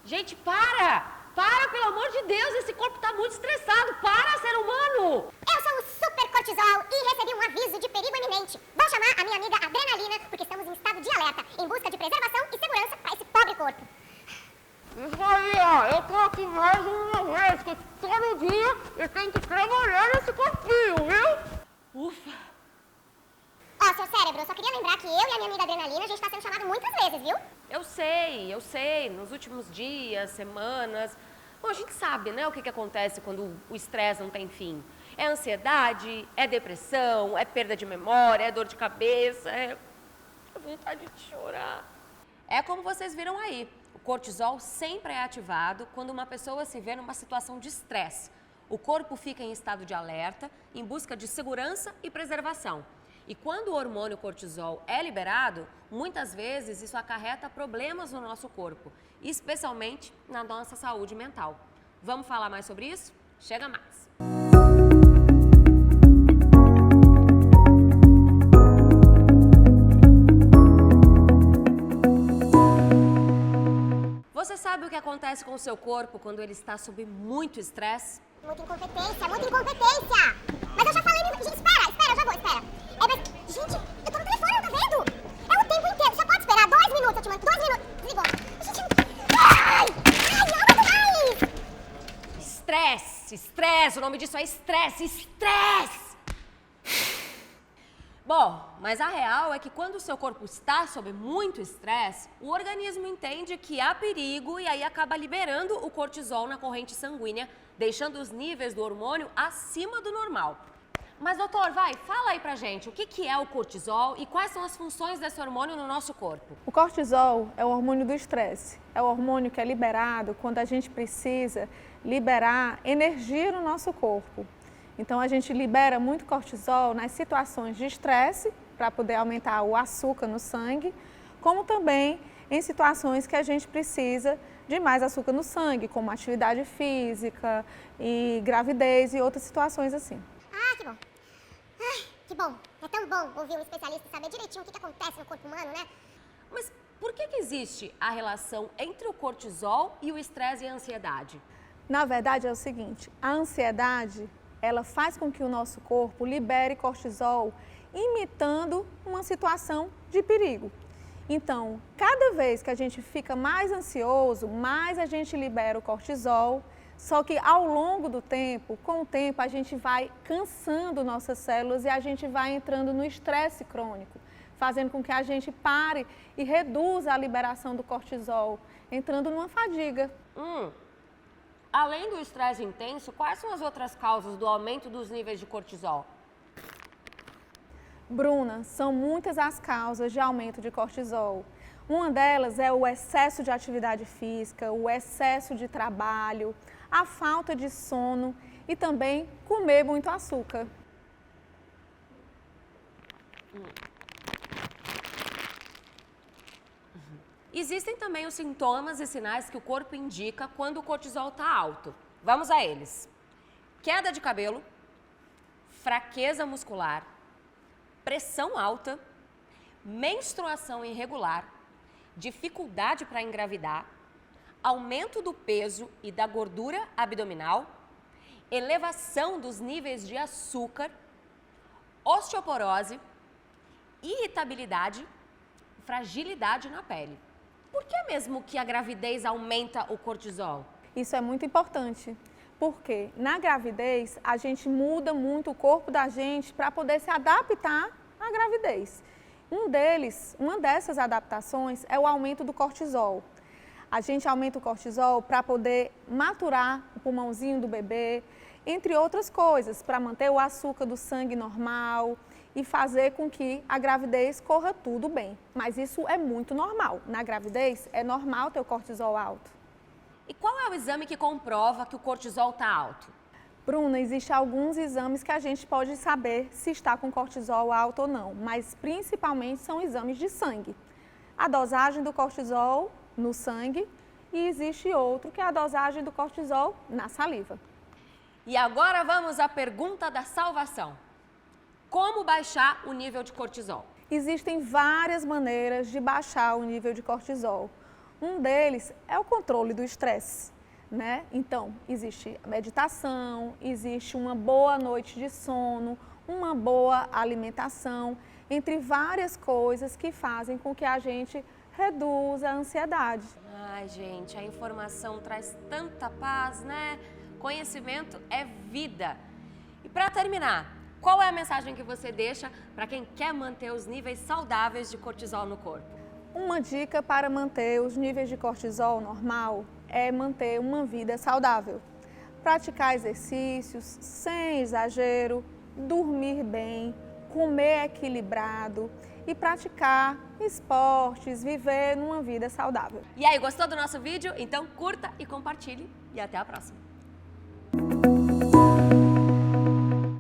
Gente, para! Para, pelo amor de Deus, esse corpo tá muito estressado. Para, ser humano! Eu sou o Super Cortisol e recebi um aviso de perigo iminente. Vou chamar a minha amiga Adrenalina, porque estamos em estado de alerta, em busca de preservação e segurança para esse pobre corpo. Isso aí, ó, eu tô aqui mais uma vez, que todo dia eu tenho que trabalhar nesse corpinho, viu? Ufa! Ó, seu cérebro, eu só queria lembrar que eu e a minha amiga Adrenalina, a gente tá sendo chamado muitas vezes, viu? Eu sei, nos últimos dias, semanas. Bom, a gente sabe, né, o que acontece quando o estresse não tem fim. É ansiedade, é depressão, é perda de memória, é dor de cabeça, é vontade de chorar. É como vocês viram aí, o cortisol sempre é ativado quando uma pessoa se vê numa situação de estresse. O corpo fica em estado de alerta, em busca de segurança e preservação. E quando o hormônio cortisol é liberado, muitas vezes isso acarreta problemas no nosso corpo, especialmente na nossa saúde mental. Vamos falar mais sobre isso? Chega mais! Você sabe o que acontece com o seu corpo quando ele está sob muito estresse? Muita incompetência, muita incompetência! Mas eu já falei... Gente, espera, eu já vou, espera. Gente, eu tô no telefone, não tá vendo? É o tempo inteiro, já pode esperar 2 minutos, eu te mando 2 minutos. Desligou. Gente, ai, não aguento mais! Estresse, o nome disso é estresse! Bom, mas a real é que quando o seu corpo está sob muito estresse, o organismo entende que há perigo e aí acaba liberando o cortisol na corrente sanguínea, deixando os níveis do hormônio acima do normal. Mas doutor, fala aí pra gente, o que é o cortisol e quais são as funções desse hormônio no nosso corpo? O cortisol é o hormônio do estresse. É o hormônio que é liberado quando a gente precisa liberar energia no nosso corpo. Então, a gente libera muito cortisol nas situações de estresse, para poder aumentar o açúcar no sangue, como também em situações que a gente precisa de mais açúcar no sangue, como atividade física e gravidez e outras situações assim. Ah, que bom. Ai, que bom. É tão bom ouvir um especialista saber direitinho o que acontece no corpo humano, né? Mas por que existe a relação entre o cortisol e o estresse e a ansiedade? Na verdade, é o seguinte, a ansiedade, ela faz com que o nosso corpo libere cortisol imitando uma situação de perigo. Então, cada vez que a gente fica mais ansioso, mais a gente libera o cortisol, só que ao longo do tempo, com o tempo, a gente vai cansando nossas células e a gente vai entrando no estresse crônico, fazendo com que a gente pare e reduza a liberação do cortisol, entrando numa fadiga. Além do estresse intenso, quais são as outras causas do aumento dos níveis de cortisol? Bruna, são muitas as causas de aumento de cortisol. Uma delas é o excesso de atividade física, o excesso de trabalho, a falta de sono e também comer muito açúcar. Existem também os sintomas e sinais que o corpo indica quando o cortisol está alto. Vamos a eles. Queda de cabelo, fraqueza muscular, pressão alta, menstruação irregular, dificuldade para engravidar, aumento do peso e da gordura abdominal, elevação dos níveis de açúcar, osteoporose, irritabilidade, fragilidade na pele. Por que mesmo que a gravidez aumenta o cortisol? Isso é muito importante, porque na gravidez a gente muda muito o corpo da gente para poder se adaptar à gravidez. Uma dessas adaptações é o aumento do cortisol. A gente aumenta o cortisol para poder maturar o pulmãozinho do bebê, entre outras coisas, para manter o açúcar do sangue normal e fazer com que a gravidez corra tudo bem. Mas isso é muito normal. Na gravidez é normal ter o cortisol alto. E qual é o exame que comprova que o cortisol está alto? Bruna, existem alguns exames que a gente pode saber se está com cortisol alto ou não, mas principalmente são exames de sangue. A dosagem do cortisol no sangue e existe outro que é a dosagem do cortisol na saliva. E agora vamos à pergunta da salvação. Como baixar o nível de cortisol? Existem várias maneiras de baixar o nível de cortisol. Um deles é o controle do estresse, né? Então, existe meditação, existe uma boa noite de sono, uma boa alimentação, entre várias coisas que fazem com que a gente reduza a ansiedade. Ai, gente, a informação traz tanta paz, né? Conhecimento é vida. E para terminar, qual é a mensagem que você deixa para quem quer manter os níveis saudáveis de cortisol no corpo? Uma dica para manter os níveis de cortisol normal é manter uma vida saudável. Praticar exercícios sem exagero, dormir bem, comer equilibrado e praticar esportes, viver numa vida saudável. E aí, gostou do nosso vídeo? Então curta e compartilhe e até a próxima!